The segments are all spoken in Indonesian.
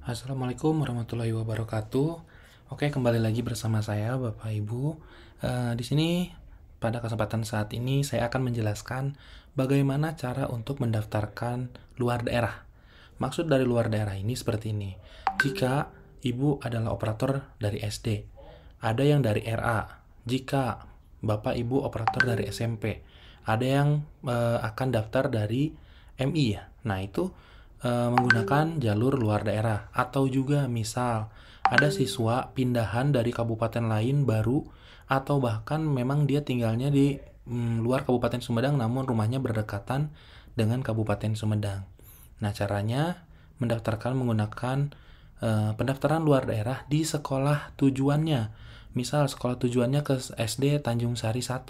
Assalamualaikum warahmatullahi wabarakatuh. Oke, kembali lagi bersama saya, Bapak Ibu. Di sini pada kesempatan saat ini saya akan menjelaskan bagaimana cara untuk mendaftarkan luar daerah. Maksud dari luar daerah ini seperti ini. Jika Ibu adalah operator dari SD, ada yang dari RA. Jika Bapak Ibu operator dari SMP, ada yang akan daftar dari MI ya. Nah, itu menggunakan jalur luar daerah, atau juga misal ada siswa pindahan dari kabupaten lain baru, atau bahkan memang dia tinggalnya di luar Kabupaten Sumedang namun rumahnya berdekatan dengan Kabupaten Sumedang. Nah, caranya mendaftarkan menggunakan pendaftaran luar daerah di sekolah tujuannya. Misal sekolah tujuannya ke SD Tanjung Sari 1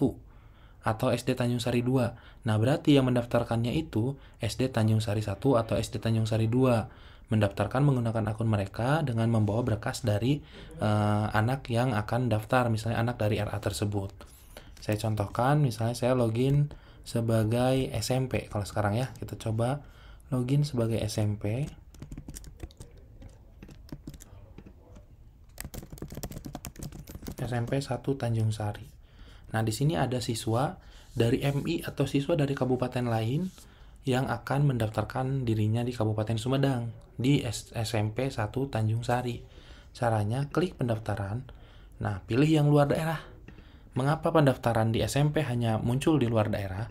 atau SD Tanjung Sari 2. Nah, berarti yang mendaftarkannya itu SD Tanjung Sari 1 atau SD Tanjung Sari 2. Mendaftarkan menggunakan akun mereka dengan membawa berkas dari anak yang akan daftar, misalnya anak dari RA tersebut. Saya contohkan, misalnya saya login sebagai SMP. Kalau sekarang ya, kita coba login sebagai SMP. SMP 1 Tanjung Sari. Nah, di sini ada siswa dari MI atau siswa dari kabupaten lain yang akan mendaftarkan dirinya di Kabupaten Sumedang di SMP 1 Tanjung Sari. Caranya klik pendaftaran. Nah, pilih yang luar daerah. Mengapa pendaftaran di SMP hanya muncul di luar daerah?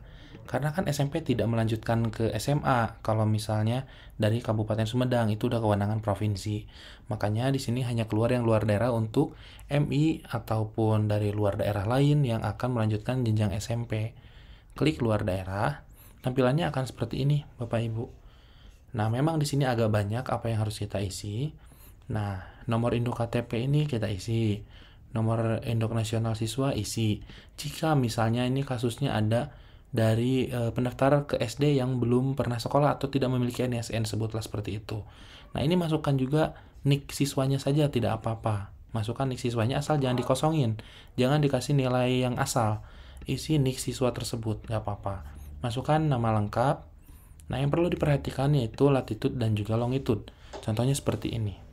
Karena kan SMP tidak melanjutkan ke SMA. Kalau misalnya dari Kabupaten Sumedang itu udah kewenangan provinsi. Makanya di sini hanya keluar yang luar daerah untuk MI ataupun dari luar daerah lain yang akan melanjutkan jenjang SMP. Klik luar daerah, tampilannya akan seperti ini, Bapak Ibu. Nah, memang di sini agak banyak apa yang harus kita isi. Nah, nomor induk KTP ini kita isi. Nomor induk nasional siswa isi. Jika misalnya ini kasusnya ada dari pendaftar ke SD yang belum pernah sekolah atau tidak memiliki NISN, sebutlah seperti itu. Nah, ini masukkan juga NIK siswanya saja, tidak apa-apa. Masukkan NIK siswanya asal jangan dikosongin. Jangan dikasih nilai yang asal. Isi NIK siswa tersebut, nggak apa-apa. Masukkan nama lengkap. Nah, yang perlu diperhatikan yaitu latitude dan juga longitude. Contohnya seperti ini.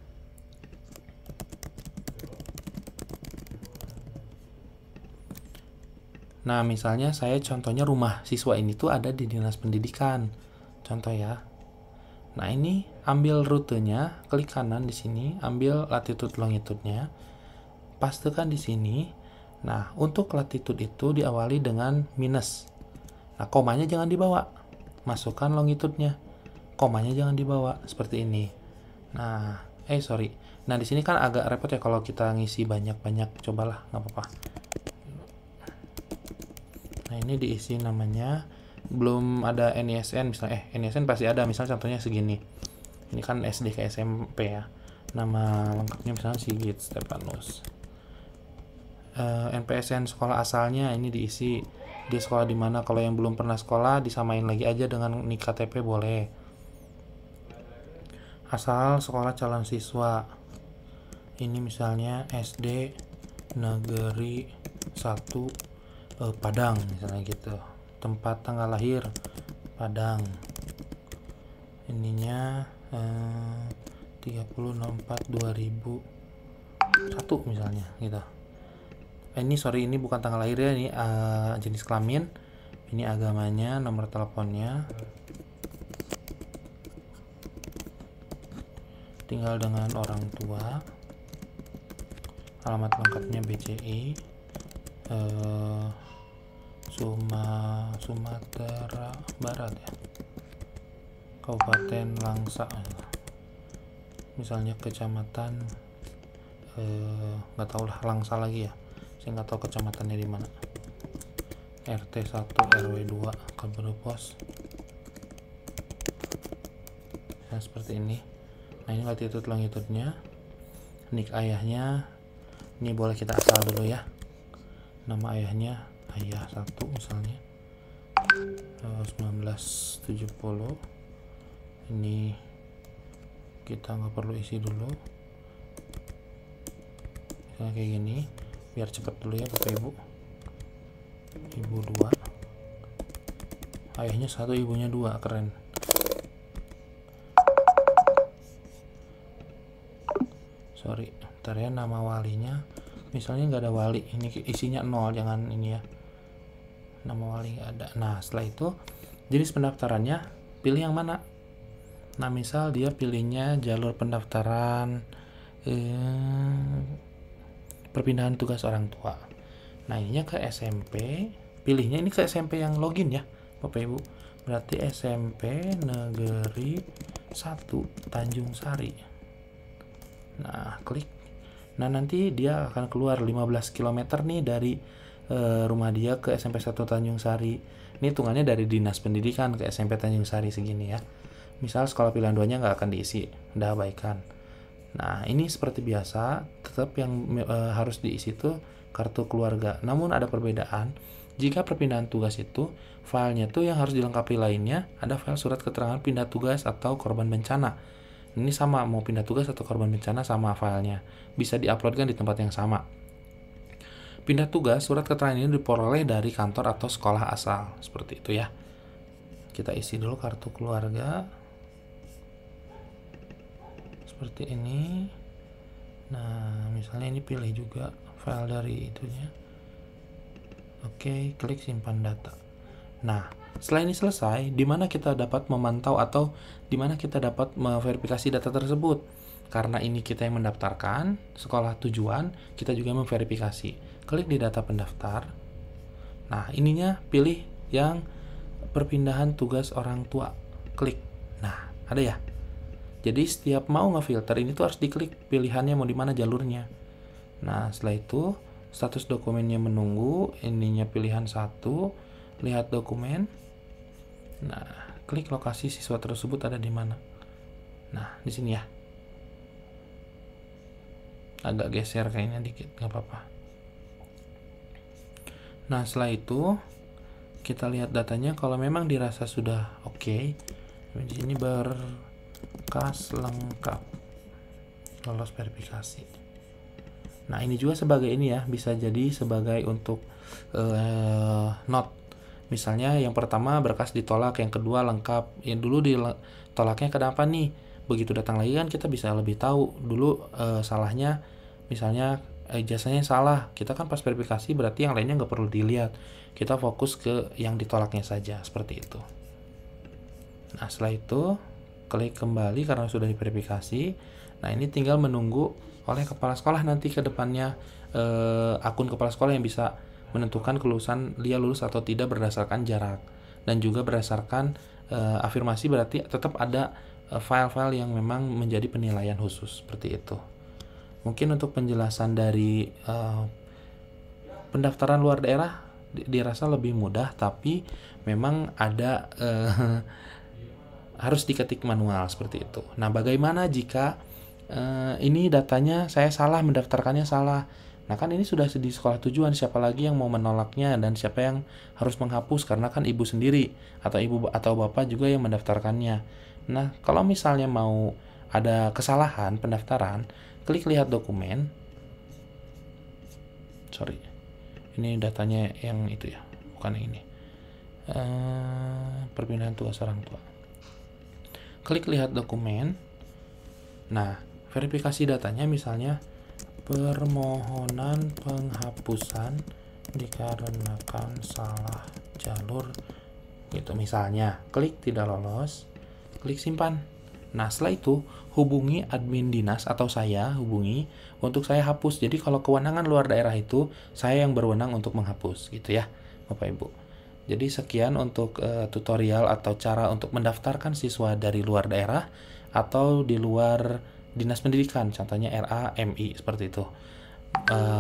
Nah, misalnya saya contohnya rumah siswa ini tuh ada di Dinas Pendidikan. Contoh ya. Nah, ini ambil rutenya, klik kanan di sini, ambil latitude longitude-nya. Pastikan di sini. Nah, untuk latitude itu diawali dengan minus. Nah, komanya jangan dibawa. Masukkan longitude-nya. Komanya jangan dibawa seperti ini. Nah, sorry. Nah, di sini kan agak repot ya kalau kita ngisi banyak-banyak. Cobalah, nggak apa-apa. Nah, ini diisi namanya, belum ada NISN misalnya. NISN pasti ada, misalnya contohnya segini. Ini kan SD ke SMP ya. Nama lengkapnya misalnya Sigit Stefanus. NPSN sekolah asalnya ini diisi. Dia sekolah di mana. Kalau yang belum pernah sekolah disamain lagi aja dengan NIK KTP boleh. Asal sekolah calon siswa. Ini misalnya SD Negeri 1 Padang misalnya gitu. Tempat tanggal lahir Padang. Ininya 30/04/2001 misalnya gitu. Ini sorry, ini bukan tanggal lahirnya, ini jenis kelamin, ini agamanya, nomor teleponnya, tinggal dengan orang tua, alamat lengkapnya BCI, Sumatera Barat ya, Kabupaten Langsa, misalnya kecamatan nggak tahu lah, Langsa lagi ya, saya nggak tahu kecamatannya di mana. RT 1 RW 2 Kabupaten Pos. Nah, seperti ini. Nah, ini latitude longitude-nya. NIK ayahnya ini boleh kita asal dulu ya. Nama ayahnya ayah 1 misalnya 1970. Ini kita nggak perlu isi dulu, misalnya kayak gini biar cepet dulu ya Bapak Ibu. Ibu 2, ayahnya 1 ibunya 2, keren. sorry, ntar ya, nama walinya misalnya nggak ada wali, ini isinya 0, jangan ini ya, nama wali nggak ada. Nah setelah itu jenis pendaftarannya pilih yang mana. Nah misal dia pilihnya jalur pendaftaran perpindahan tugas orang tua. Nah ininya ke SMP, pilihnya ini ke SMP yang login ya Bapak Ibu, berarti SMP Negeri 1 Tanjung Sari. Nah klik. Nah nanti dia akan keluar 15 km nih dari rumah dia ke SMP 1 Tanjung Sari. Ini hitungannya dari Dinas Pendidikan ke SMP Tanjung Sari segini ya. Misal sekolah pilihan 2-nya nggak akan diisi, udah abaikan. Nah ini seperti biasa, tetap yang harus diisi tuh kartu keluarga. Namun ada perbedaan, jika perpindahan tugas itu filenya tuh yang harus dilengkapi lainnya ada file surat keterangan pindah tugas atau korban bencana. Ini sama, mau pindah tugas atau korban bencana sama filenya, bisa diuploadkan di tempat yang sama. Pindah tugas, surat keterangan ini diperoleh dari kantor atau sekolah asal, seperti itu ya. Kita isi dulu kartu keluarga seperti ini. Nah misalnya ini pilih juga file dari itunya. Oke, klik simpan data. Nah setelah ini selesai, di mana kita dapat memantau atau di mana kita dapat memverifikasi data tersebut. Karena ini kita yang mendaftarkan, sekolah tujuan, kita juga memverifikasi. Klik di data pendaftar. Nah ininya pilih yang perpindahan tugas orang tua. Klik. Nah ada ya. Jadi setiap mau ngefilter ini tuh harus diklik pilihannya mau di mana jalurnya. Nah setelah itu status dokumennya menunggu, ininya pilihan 1, lihat dokumen. Nah klik lokasi siswa tersebut ada di mana. Nah di sini ya. Agak geser kayaknya dikit, nggak apa-apa. Nah setelah itu kita lihat datanya, kalau memang dirasa sudah oke, di sini berkas lengkap, lolos verifikasi. Nah ini juga sebagai ini ya, bisa jadi sebagai untuk note. Misalnya yang pertama berkas ditolak, yang kedua lengkap. Yang dulu ditolaknya kenapa nih? Begitu datang lagi kan kita bisa lebih tahu dulu salahnya. Misalnya ijazahnya salah, kita kan pas verifikasi berarti yang lainnya nggak perlu dilihat, kita fokus ke yang ditolaknya saja, seperti itu. Nah setelah itu klik kembali karena sudah diverifikasi. Nah ini tinggal menunggu oleh kepala sekolah nanti ke depannya, akun kepala sekolah yang bisa menentukan kelulusan dia lulus atau tidak berdasarkan jarak, dan juga berdasarkan afirmasi, berarti tetap ada file-file yang memang menjadi penilaian khusus, seperti itu. Mungkin untuk penjelasan dari pendaftaran luar daerah dirasa lebih mudah, tapi memang ada harus diketik manual seperti itu. Nah bagaimana jika ini datanya saya salah, mendaftarkannya salah? Nah kan ini sudah di sekolah tujuan, siapa lagi yang mau menolaknya, dan siapa yang harus menghapus, karena kan ibu sendiri atau ibu atau bapak juga yang mendaftarkannya. Nah kalau misalnya mau ada kesalahan pendaftaran, klik lihat dokumen. Sorry, ini datanya yang itu ya, bukan yang ini. Perpindahan tugas orang tua. Klik lihat dokumen. Nah verifikasi datanya misalnya permohonan penghapusan dikarenakan salah jalur gitu misalnya. Klik tidak lolos, klik simpan. Nah setelah itu hubungi admin dinas atau saya hubungi untuk saya hapus. Jadi kalau kewenangan luar daerah itu saya yang berwenang untuk menghapus gitu ya Bapak Ibu. Jadi sekian untuk tutorial atau cara untuk mendaftarkan siswa dari luar daerah atau di luar dinas pendidikan, contohnya RA, MI seperti itu.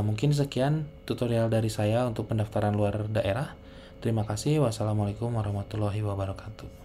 Mungkin sekian tutorial dari saya untuk pendaftaran luar daerah. Terima kasih. Wassalamualaikum warahmatullahi wabarakatuh.